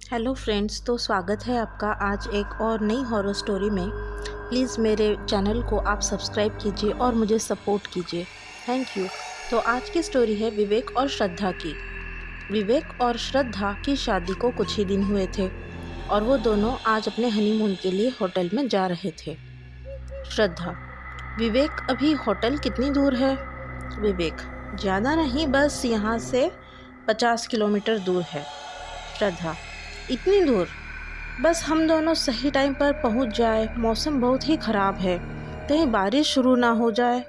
Hello friends, तो स्वागत है आपका आज एक और नई हॉरर स्टोरी में। प्लीज़ मेरे चैनल को आप सब्सक्राइब कीजिए और मुझे सपोर्ट कीजिए। Thank you. तो आज की स्टोरी है विवेक और श्रद्धा की। विवेक और श्रद्धा की शादी को कुछ ही दिन हुए थे और वो दोनों आज अपने हनीमून के लिए होटल में जा रहे थे। श्रद्धा: विवेक, अभी होटल कितनी दूर है? विवेक: ज़्यादा नहीं, बस यहाँ से 50 किलोमीटर दूर है। श्रद्धा: इतनी दूर? बस हम दोनों सही टाइम पर पहुंच जाए। मौसम बहुत ही ख़राब है, कहीं बारिश शुरू ना हो जाए।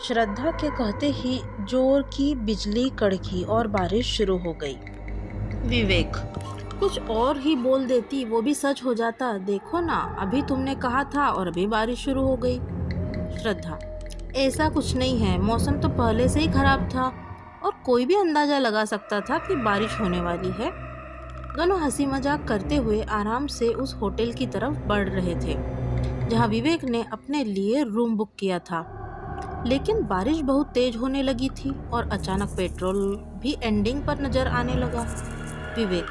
श्रद्धा के कहते ही जोर की बिजली कड़की और बारिश शुरू हो गई। विवेक: कुछ और ही बोल देती, वो भी सच हो जाता। देखो ना, अभी तुमने कहा था और अभी बारिश शुरू हो गई। श्रद्धा: ऐसा कुछ नहीं है, मौसम तो पहले से ही ख़राब था और कोई भी अंदाज़ा लगा सकता था कि बारिश होने वाली है। दोनों हंसी मजाक करते हुए आराम से उस होटल की तरफ बढ़ रहे थे जहां विवेक ने अपने लिए रूम बुक किया था। लेकिन बारिश बहुत तेज होने लगी थी और अचानक पेट्रोल भी एंडिंग पर नजर आने लगा। विवेक: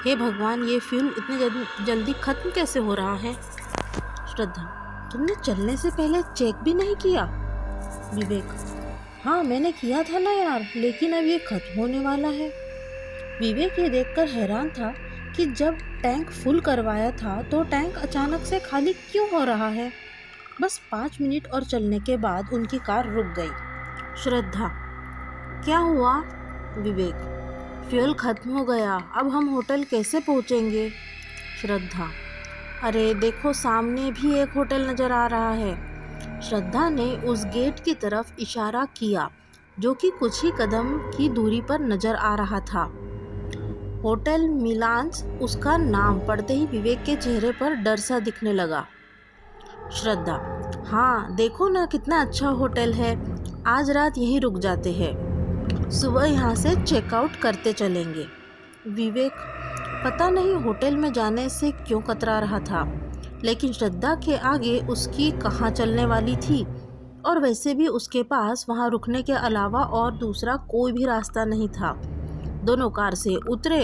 हे भगवान, ये फ्यूल इतनी जल्दी खत्म कैसे हो रहा है? श्रद्धा: तुमने चलने से पहले चेक भी नहीं किया? विवेक: हाँ, मैंने किया था ना यार, लेकिन अब ये खत्म होने वाला है। विवेक ये देखकर हैरान था कि जब टैंक फुल करवाया था तो टैंक अचानक से खाली क्यों हो रहा है। बस 5 मिनट और चलने के बाद उनकी कार रुक गई। श्रद्धा: क्या हुआ? विवेक: फ्यूल खत्म हो गया, अब हम होटल कैसे पहुंचेंगे? श्रद्धा: अरे देखो, सामने भी एक होटल नज़र आ रहा है। श्रद्धा ने उस गेट की तरफ इशारा किया जो कि कुछ ही कदम की दूरी पर नज़र आ रहा था। होटल मिलान्स उसका नाम पढ़ते ही विवेक के चेहरे पर डर सा दिखने लगा। श्रद्धा: हाँ, देखो ना कितना अच्छा होटल है, आज रात यहीं रुक जाते हैं, सुबह यहाँ से चेकआउट करते चलेंगे। विवेक पता नहीं होटल में जाने से क्यों कतरा रहा था, लेकिन श्रद्धा के आगे उसकी कहाँ चलने वाली थी और वैसे भी उसके पास वहाँ रुकने के अलावा और दूसरा कोई भी रास्ता नहीं था। दोनों कार से उतरे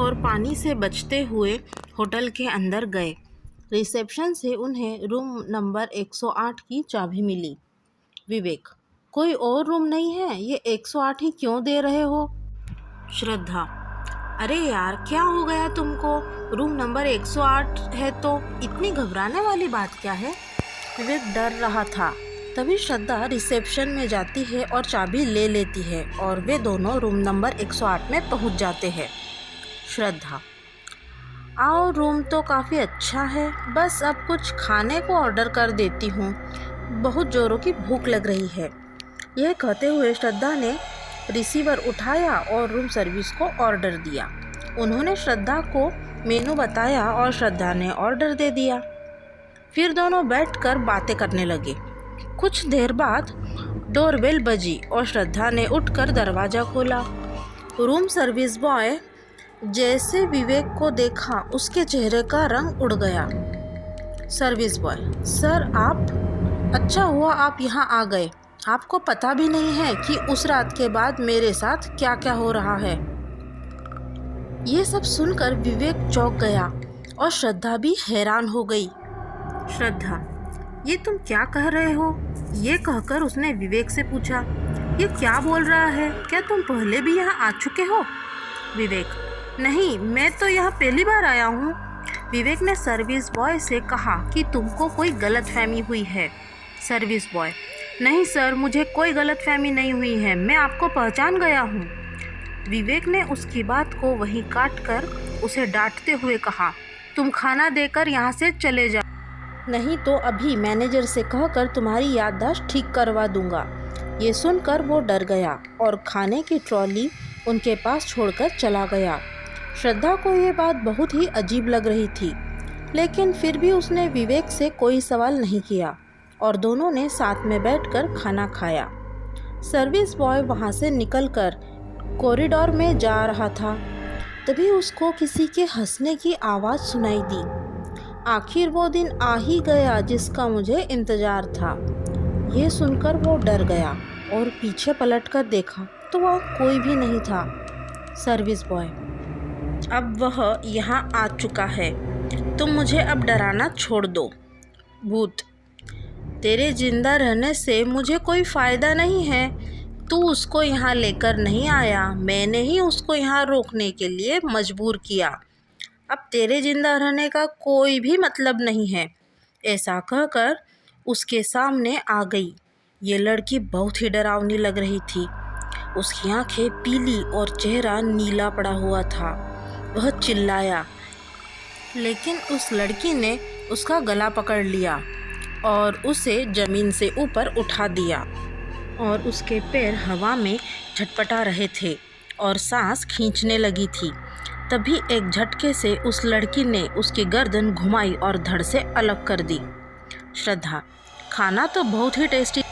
और पानी से बचते हुए होटल के अंदर गए। रिसेप्शन से उन्हें रूम नंबर 108 की चाबी मिली। विवेक: कोई और रूम नहीं है? ये 108 ही क्यों दे रहे हो? श्रद्धा: अरे यार, क्या हो गया तुमको? रूम नंबर 108 है तो इतनी घबराने वाली बात क्या है? विवेक डर रहा था। तभी श्रद्धा रिसेप्शन में जाती है और चाबी ले लेती है और वे दोनों रूम नंबर 108 में पहुंच जाते हैं। श्रद्धा: आओ, रूम तो काफ़ी अच्छा है, बस अब कुछ खाने को ऑर्डर कर देती हूँ, बहुत ज़ोरों की भूख लग रही है। यह कहते हुए श्रद्धा ने रिसीवर उठाया और रूम सर्विस को ऑर्डर दिया। उन्होंने श्रद्धा को मेनू बताया और श्रद्धा ने ऑर्डर दे दिया। फिर दोनों बैठकर बातें करने लगे। कुछ देर बाद डोरबेल बजी और श्रद्धा ने उठकर दरवाज़ा खोला। रूम सर्विस बॉय जैसे विवेक को देखा, उसके चेहरे का रंग उड़ गया। सर्विस बॉय: सर आप, अच्छा हुआ आप यहाँ आ गए। आपको पता भी नहीं है कि उस रात के बाद मेरे साथ क्या क्या हो रहा है। ये सब सुनकर विवेक चौंक गया और श्रद्धा भी हैरान हो गई। श्रद्धा: ये तुम क्या कह रहे हो? ये कहकर उसने विवेक से पूछा, ये क्या बोल रहा है? क्या तुम पहले भी यहाँ आ चुके हो? विवेक: नहीं, मैं तो यहाँ पहली बार आया हूँ। विवेक ने सर्विस बॉय से कहा कि तुमको कोई गलतफहमी हुई है। सर्विस बॉय: नहीं सर, मुझे कोई गलतफहमी नहीं हुई है, मैं आपको पहचान गया हूँ। विवेक ने उसकी बात को वहीं काट कर उसे डांटते हुए कहा, तुम खाना देकर यहाँ से चले जाओ, नहीं तो अभी मैनेजर से कहकर तुम्हारी याददाश्त ठीक करवा दूंगा। ये सुनकर वो डर गया और खाने की ट्रॉली उनके पास छोड़कर चला गया। श्रद्धा को ये बात बहुत ही अजीब लग रही थी, लेकिन फिर भी उसने विवेक से कोई सवाल नहीं किया और दोनों ने साथ में बैठकर खाना खाया। सर्विस बॉय वहाँ से निकलकर कॉरिडोर में जा रहा था, तभी उसको किसी के हंसने की आवाज़ सुनाई दी। आखिर वो दिन आ ही गया जिसका मुझे इंतज़ार था। ये सुनकर वो डर गया और पीछे पलटकर देखा तो वहाँ कोई भी नहीं था। सर्विस बॉय: अब वह यहाँ आ चुका है। तुम मुझे अब डराना छोड़ दो। भूत, तेरे जिंदा रहने से मुझे कोई फ़ायदा नहीं है। तू उसको यहाँ लेकर नहीं आया, मैंने ही उसको यहाँ रोकने के लिए मजबूर किया। अब तेरे जिंदा रहने का कोई भी मतलब नहीं है। ऐसा कहकर उसके सामने आ गई। ये लड़की बहुत ही डरावनी लग रही थी। उसकी आंखें पीली और चेहरा नीला पड़ा हुआ था। वह चिल्लाया, लेकिन उस लड़की ने उसका गला पकड़ लिया और उसे ज़मीन से ऊपर उठा दिया और उसके पैर हवा में झटपटा रहे थे और सांस खींचने लगी थी। तभी एक झटके से उस लड़की ने उसकी गर्दन घुमाई और धड़ से अलग कर दी। श्रद्धा, खाना तो बहुत ही टेस्टी,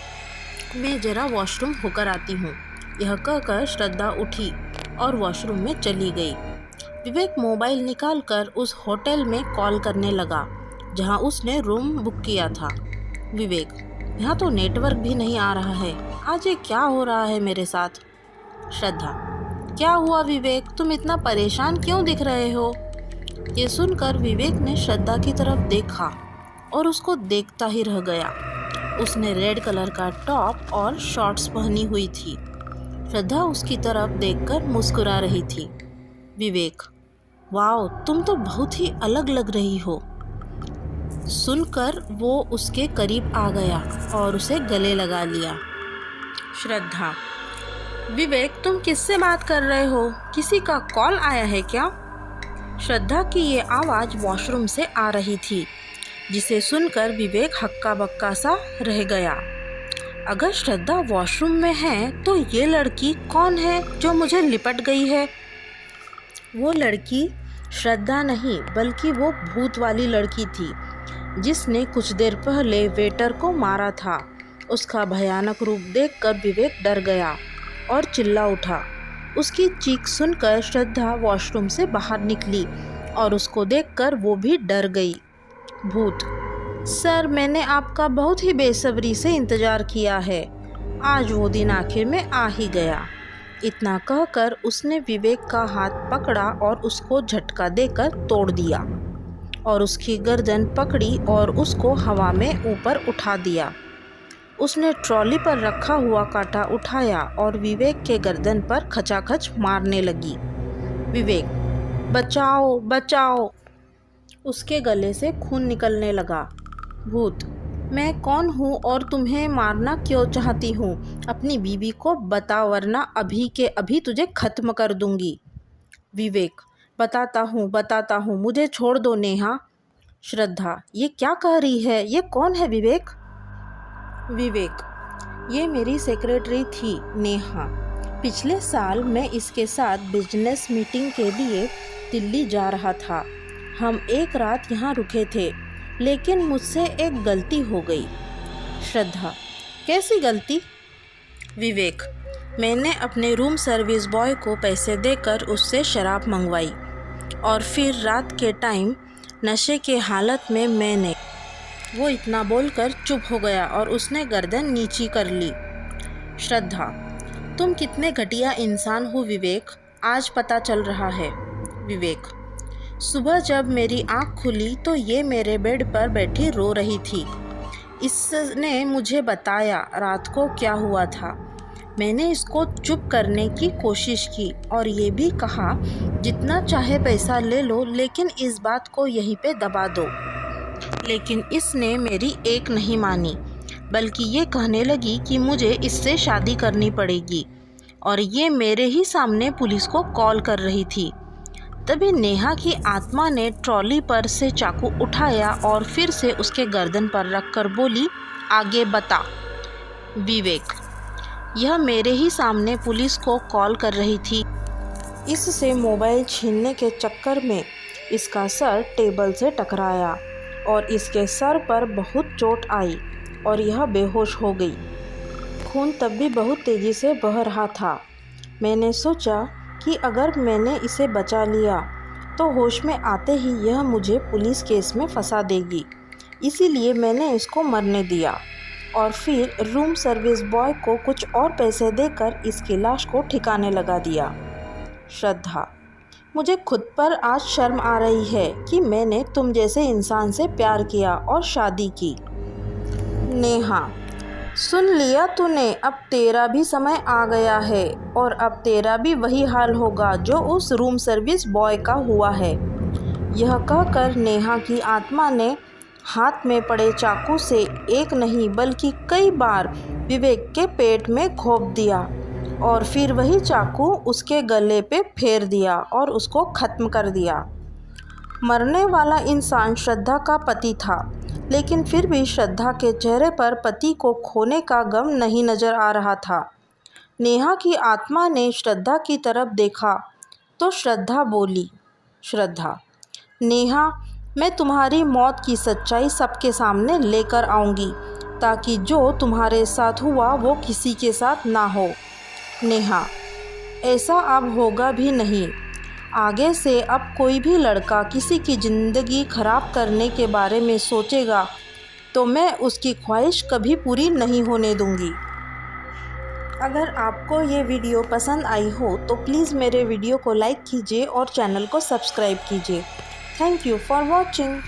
मैं ज़रा वॉशरूम होकर आती हूँ। यह कहकर श्रद्धा उठी और वॉशरूम में चली गई। विवेक मोबाइल निकालकर उस होटल में कॉल करने लगा जहाँ उसने रूम बुक किया था। विवेक, यहाँ तो नेटवर्क भी नहीं आ रहा है। आज ये क्या हो रहा है मेरे साथ? श्रद्धा, क्या हुआ विवेक, तुम इतना परेशान क्यों दिख रहे हो? ये सुनकर विवेक ने श्रद्धा की तरफ देखा और उसको देखता ही रह गया। उसने रेड कलर का टॉप और शॉर्ट्स पहनी हुई थी। श्रद्धा उसकी तरफ देखकर मुस्कुरा रही थी। विवेक, वाओ, तुम तो बहुत ही अलग लग रही हो। सुनकर वो उसके करीब आ गया और उसे गले लगा लिया। श्रद्धा, विवेक, तुम किससे बात कर रहे हो? किसी का कॉल आया है क्या? श्रद्धा की ये आवाज़ वॉशरूम से आ रही थी, जिसे सुनकर विवेक हक्का बक्का सा रह गया। अगर श्रद्धा वॉशरूम में है तो ये लड़की कौन है जो मुझे लिपट गई है? वो लड़की श्रद्धा नहीं बल्कि वो भूत वाली लड़की थी जिसने कुछ देर पहले वेटर को मारा था। उसका भयानक रूप देखकर विवेक डर गया और चिल्ला उठा। उसकी चीख सुनकर श्रद्धा वॉशरूम से बाहर निकली और उसको देखकर वो भी डर गई। भूत, सर, मैंने आपका बहुत ही बेसब्री से इंतज़ार किया है। आज वो दिन आखिर में आ ही गया। इतना कहकर उसने विवेक का हाथ पकड़ा और उसको झटका देकर तोड़ दिया और उसकी गर्दन पकड़ी और उसको हवा में ऊपर उठा दिया। उसने ट्रॉली पर रखा हुआ कांटा उठाया और विवेक के गर्दन पर खचाखच मारने लगी। विवेक, बचाओ बचाओ! उसके गले से खून निकलने लगा। भूत, मैं कौन हूँ और तुम्हें मारना क्यों चाहती हूँ? अपनी बीवी को बता, वरना अभी के अभी तुझे खत्म कर दूंगी। विवेक, बताता हूँ, मुझे छोड़ दो नेहा। श्रद्धा, ये क्या कह रही है? ये कौन है विवेक? विवेक, ये मेरी सेक्रेटरी थी नेहा। पिछले साल मैं इसके साथ बिजनेस मीटिंग के लिए दिल्ली जा रहा था। हम एक रात यहाँ रुके थे, लेकिन मुझसे एक गलती हो गई। श्रद्धा, कैसी गलती? विवेक, मैंने अपने रूम सर्विस बॉय को पैसे देकर उससे शराब मंगवाई और फिर रात के टाइम नशे के हालत में मैंने, वो इतना बोलकर चुप हो गया और उसने गर्दन नीची कर ली। श्रद्धा, तुम कितने घटिया इंसान हो विवेक, आज पता चल रहा है। विवेक, सुबह जब मेरी आँख खुली तो ये मेरे बेड पर बैठी रो रही थी। इसने मुझे बताया रात को क्या हुआ था। मैंने इसको चुप करने की कोशिश की और ये भी कहा जितना चाहे पैसा ले लो, लेकिन इस बात को यहीं पे दबा दो। लेकिन इसने मेरी एक नहीं मानी, बल्कि ये कहने लगी कि मुझे इससे शादी करनी पड़ेगी और ये मेरे ही सामने पुलिस को कॉल कर रही थी। तभी नेहा की आत्मा ने ट्रॉली पर से चाकू उठाया और फिर से उसके गर्दन पर रखकर बोली, आगे बता। विवेक, यह मेरे ही सामने पुलिस को कॉल कर रही थी। इससे मोबाइल छीनने के चक्कर में इसका सर टेबल से टकराया और इसके सर पर बहुत चोट आई और यह बेहोश हो गई। खून तब भी बहुत तेज़ी से बह रहा था। मैंने सोचा कि अगर मैंने इसे बचा लिया तो होश में आते ही यह मुझे पुलिस केस में फंसा देगी, इसीलिए मैंने इसको मरने दिया और फिर रूम सर्विस बॉय को कुछ और पैसे देकर इसकी लाश को ठिकाने लगा दिया। श्रद्धा, मुझे खुद पर आज शर्म आ रही है कि मैंने तुम जैसे इंसान से प्यार किया और शादी की। नेहा, सुन लिया तूने, अब तेरा भी समय आ गया है और अब तेरा भी वही हाल होगा जो उस रूम सर्विस बॉय का हुआ है। यह कहकर नेहा की आत्मा ने हाथ में पड़े चाकू से एक नहीं बल्कि कई बार विवेक के पेट में घोंप दिया और फिर वही चाकू उसके गले पे फेर दिया और उसको ख़त्म कर दिया। मरने वाला इंसान श्रद्धा का पति था, लेकिन फिर भी श्रद्धा के चेहरे पर पति को खोने का गम नहीं नज़र आ रहा था। नेहा की आत्मा ने श्रद्धा की तरफ देखा तो श्रद्धा बोली, श्रद्धा, नेहा, मैं तुम्हारी मौत की सच्चाई सबके सामने लेकर आऊँगी ताकि जो तुम्हारे साथ हुआ वो किसी के साथ ना हो। नेहा, ऐसा अब होगा भी नहीं। आगे से अब कोई भी लड़का किसी की ज़िंदगी ख़राब करने के बारे में सोचेगा तो मैं उसकी ख्वाहिश कभी पूरी नहीं होने दूंगी। अगर आपको ये वीडियो पसंद आई हो तो प्लीज़ मेरे वीडियो को लाइक कीजिए और चैनल को सब्सक्राइब कीजिए। Thank you for watching.